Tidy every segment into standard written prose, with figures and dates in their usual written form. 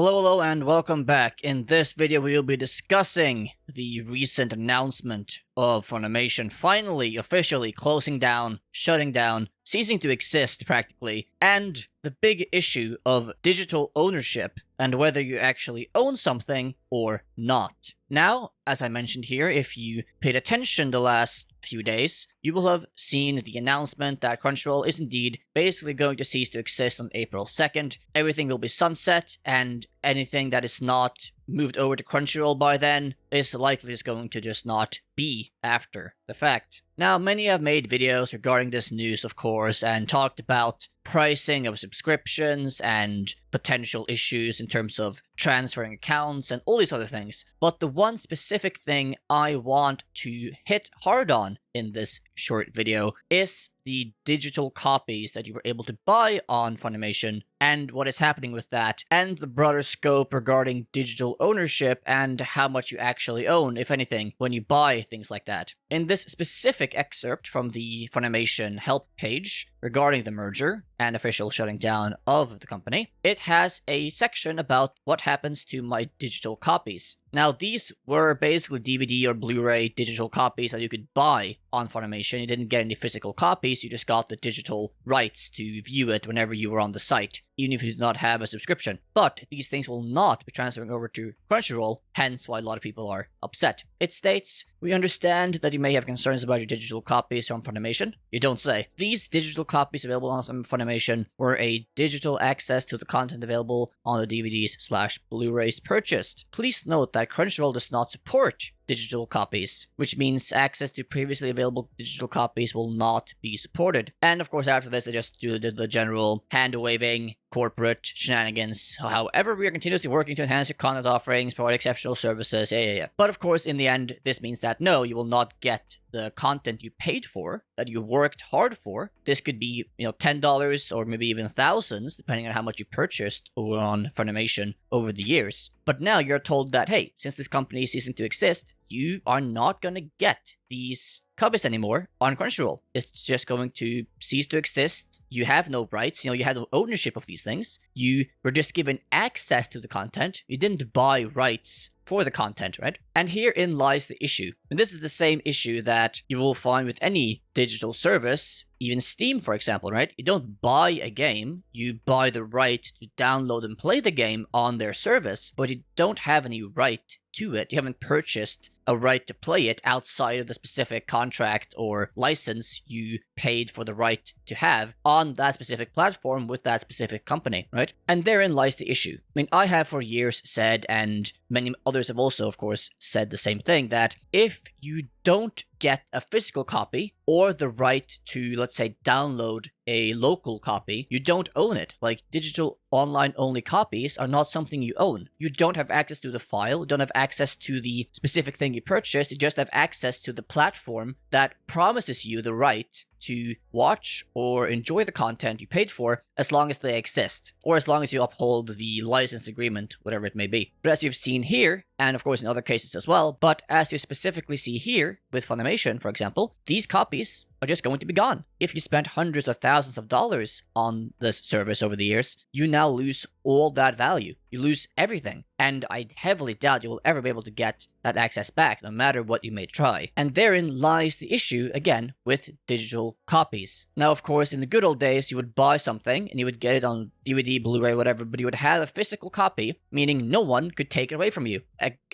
Hello, and welcome back. In this video, we will be discussing the recent announcement of Funimation finally officially closing down, shutting down, ceasing to exist practically, and the big issue of digital ownership and whether you actually own something or not. Now, as I mentioned here, if you paid attention the last few days, you will have seen the announcement that Crunchyroll is indeed basically going to cease to exist on April 2nd. Everything will be sunset, and anything that is not moved over to Crunchyroll by then is likely just going to just not be after the fact. Now, many have made videos regarding this news, of course, and talked about pricing of subscriptions and potential issues in terms of transferring accounts and all these other things. But the one specific thing I want to hit hard on in this short video is the digital copies that you were able to buy on Funimation and what is happening with that, and the broader scope regarding digital ownership and how much you actually own, if anything, when you buy things like that. In this specific excerpt from the Funimation help page regarding the merger and official shutting down of the company, it has a section about what happens to my digital copies. Now, these were basically DVD or Blu-ray digital copies that you could buy on Funimation. You didn't get any physical copies, you just got the digital rights to view it whenever you were on the site, even if you did not have a subscription. But these things will not be transferring over to Crunchyroll, hence why a lot of people are upset. It states, "We understand that you may have concerns about your digital copies from Funimation." You don't say. "These digital copies available on Funimation were a digital access to the content available on the DVDs/Blu-rays purchased. Please note that Crunchyroll does not support digital copies, which means access to previously available digital copies will not be supported." And of course, after this, they just do the general hand-waving corporate shenanigans. "However, we are continuously working to enhance your content offerings, provide exceptional services, yeah. But of course, in the end, this means that no, you will not get the content you paid for, that you worked hard for. This could be, $10 or maybe even thousands, depending on how much you purchased over on Funimation over the years. But now you're told that, hey, since this company is ceasing to exist, you are not going to get these copies anymore on Crunchyroll. It's just going to cease to exist. You have no rights. You had no ownership of these things. You were just given access to the content. You didn't buy rights for the content, right? And herein lies the issue. And this is the same issue that you will find with any digital service, even Steam, for example, right? You don't buy a game, you buy the right to download and play the game on their service, but you don't have any right to it. You haven't purchased a right to play it outside of the specific contract or license you paid for the right to have on that specific platform with that specific company, right? And therein lies the issue. I have for years said, and many others have also, of course, said the same thing, that if you don't get a physical copy or the right to, let's say, download a local copy, you don't own it. Like, digital online-only copies are not something you own. You don't have access to the file, you don't have access to the specific thing you purchased, you just have access to the platform that promises you the right to watch or enjoy the content you paid for as long as they exist, or as long as you uphold the license agreement, whatever it may be. But as you've seen here, and of course in other cases as well, but as you specifically see here with Funimation, for example, these copies are just going to be gone. If you spent hundreds of thousands of dollars on this service over the years, you now lose all that value. You lose everything. And I heavily doubt you will ever be able to get that access back, no matter what you may try. And therein lies the issue, again, with digital copies. Now, of course, in the good old days, you would buy something, and you would get it on DVD, Blu-ray, whatever, but you would have a physical copy, meaning no one could take it away from you.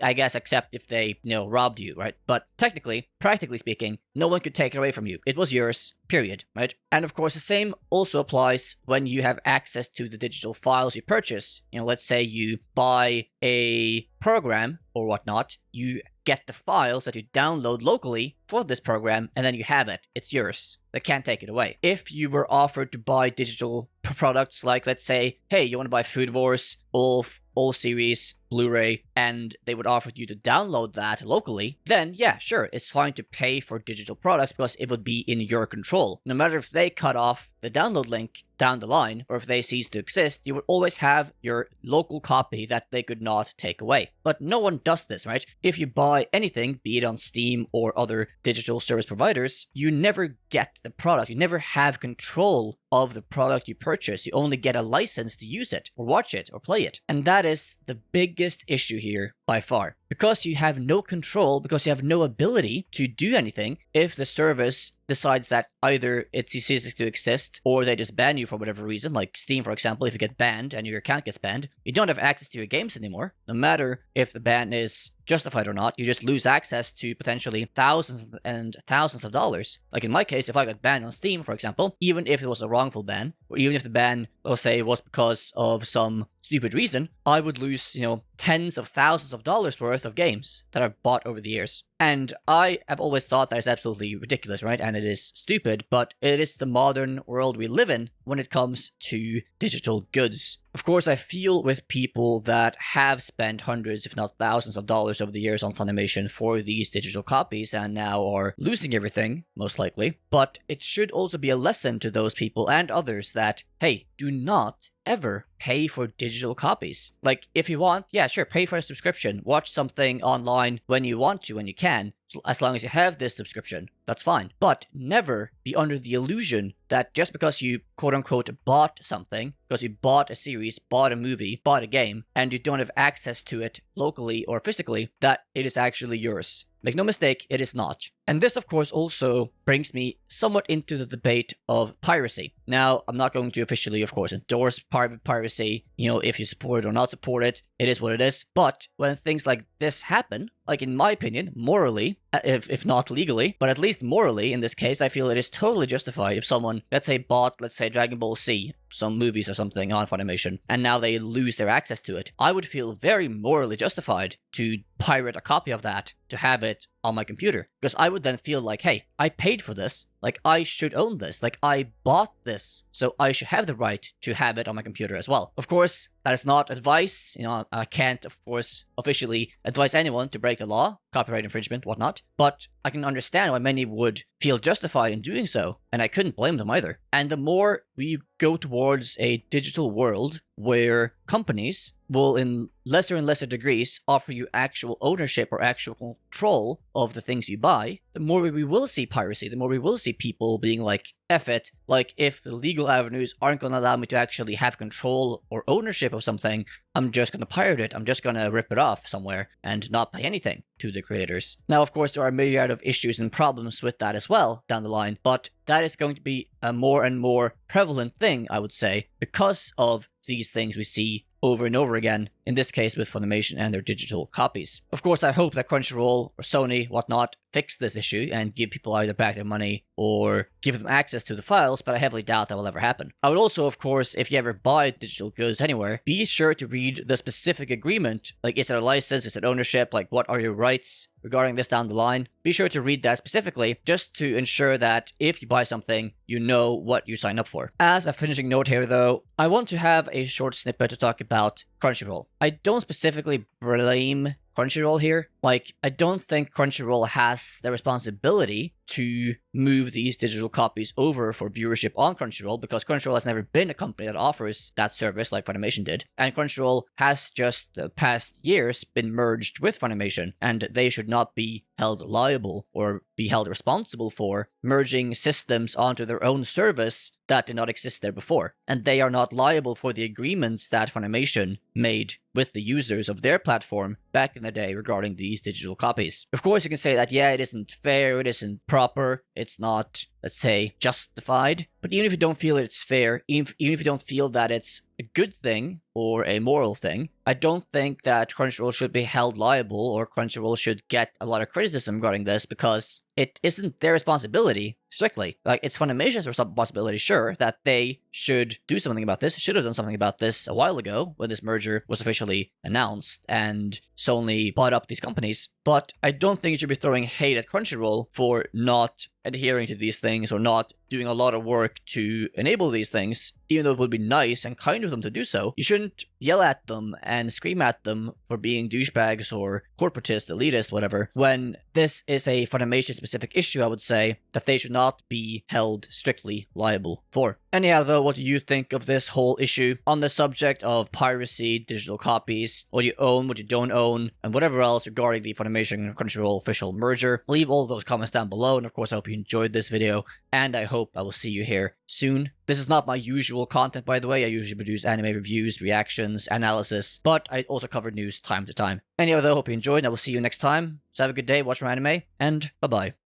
I guess, except if they, robbed you, right? But technically, practically speaking, no one could take it away from you. It was yours, period, right? And of course, the same also applies when you have access to the digital files you purchase. Let's say you buy a program or whatnot, you get the files that you download locally for this program, and then you have it. It's yours. They can't take it away. If you were offered to buy digital products like, let's say, hey, you want to buy Food Wars, all series, Blu-ray, and they would offer you to download that locally, then yeah, sure, it's fine to pay for digital products because it would be in your control. No matter if they cut off the download link down the line, or if they cease to exist, you would always have your local copy that they could not take away. But no one does this, right? If you buy anything, be it on Steam or other digital service providers, you never get the product. You never have control of the product you purchase. You only get a license to use it, or watch it, or play it. And that is the biggest issue here by far. Because you have no control, because you have no ability to do anything if the service decides that either it ceases to exist or they just ban you for whatever reason, like Steam, for example. If you get banned and your account gets banned, you don't have access to your games anymore. No matter if the ban is justified or not, you just lose access to potentially thousands and thousands of dollars. Like in my case, if I got banned on Steam, for example, even if it was a wrongful ban, or even if the ban, let's say, was because of some stupid reason, I would lose, tens of thousands of dollars worth of games that I've bought over the years. And I have always thought that is absolutely ridiculous, right? And it is stupid, but it is the modern world we live in when it comes to digital goods. Of course, I feel with people that have spent hundreds, if not thousands of dollars over the years on Funimation for these digital copies and now are losing everything, most likely. But it should also be a lesson to those people and others that, hey, do not ever pay for digital copies. Like, if you want, yeah, sure, pay for a subscription. Watch something online when you want to, when you can. As long as you have this subscription, that's fine. But never be under the illusion that just because you quote-unquote bought something, because you bought a series, bought a movie, bought a game, and you don't have access to it locally or physically, that it is actually yours. Make no mistake, it is not. And this, of course, also brings me somewhat into the debate of piracy. Now, I'm not going to officially, of course, endorse piracy. If you support it or not support it, it is what it is. But when things like this happen, like in my opinion, morally, if not legally, but at least morally, in this case, I feel it is totally justified if someone, let's say, bought, Dragon Ball Z, some movies or something on Funimation, and now they lose their access to it. I would feel very morally justified to pirate a copy of that, to have it on my computer. Because I would then feel like, hey, I paid for this, like I should own this, like I bought this, so I should have the right to have it on my computer as well. Of course, that is not advice. I can't, of course, officially advise anyone to break the law, copyright infringement, whatnot, but I can understand why many would feel justified in doing so, and I couldn't blame them either. And the more we go towards a digital world where companies will, in lesser and lesser degrees, offer you actual ownership or actual control of the things you buy, the more we will see piracy, the more we will see people being like, F it, like if the legal avenues aren't going to allow me to actually have control or ownership of something, I'm just going to pirate it, I'm just going to rip it off somewhere and not pay anything to the creators. Now, of course, there are a myriad of issues and problems with that as well down the line, but that is going to be a more and more prevalent thing, I would say, because of these things we see over and over again, in this case with Funimation and their digital copies. Of course, I hope that Crunchyroll or Sony, whatnot, fix this issue and give people either back their money or give them access to the files, but I heavily doubt that will ever happen. I would also, of course, if you ever buy digital goods anywhere, be sure to read the specific agreement. Like, is it a license? Is it ownership? Like, what are your rights regarding this down the line? Be sure to read that specifically, just to ensure that if you buy something, you know what you sign up for. As a finishing note here, though, I want to have a short snippet to talk about Crunchyroll. I don't specifically blame Crunchyroll here. Like, I don't think Crunchyroll has the responsibility to move these digital copies over for viewership on Crunchyroll, because Crunchyroll has never been a company that offers that service like Funimation did. And Crunchyroll has just the past years been merged with Funimation, and they should not be held liable or be held responsible for merging systems onto their own service that did not exist there before. And they are not liable for the agreements that Funimation made with the users of their platform back in the day regarding these digital copies. Of course, you can say that, yeah, it isn't fair, it isn't proper, it's not, let's say, justified. But even if you don't feel it's fair, even if you don't feel that it's a good thing or a moral thing, I don't think that Crunchyroll should be held liable or Crunchyroll should get a lot of criticism regarding this, because it isn't their responsibility, strictly. Like, it's Funimation's responsibility, sure, that they should do something about this, should have done something about this a while ago when this merger was officially announced and Sony bought up these companies. But I don't think you should be throwing hate at Crunchyroll for not adhering to these things or not doing a lot of work to enable these things, even though it would be nice and kind of them to do so, you shouldn't yell at them and scream at them for being douchebags or corporatists, elitists, whatever, when this is a Funimation-specific issue, I would say, that they should not be held strictly liable for. Anyhow, though, what do you think of this whole issue on the subject of piracy, digital copies, what you own, what you don't own, and whatever else regarding the Funimation and Crunchyroll official merger? Leave all those comments down below, and of course I hope you enjoyed this video, and I hope I will see you here soon. This is not my usual content, by the way. I usually produce anime reviews, reactions, analysis, but I also cover news time to time. Anyhow, though, hope you enjoyed, and I will see you next time. So have a good day, watch more anime, and bye-bye.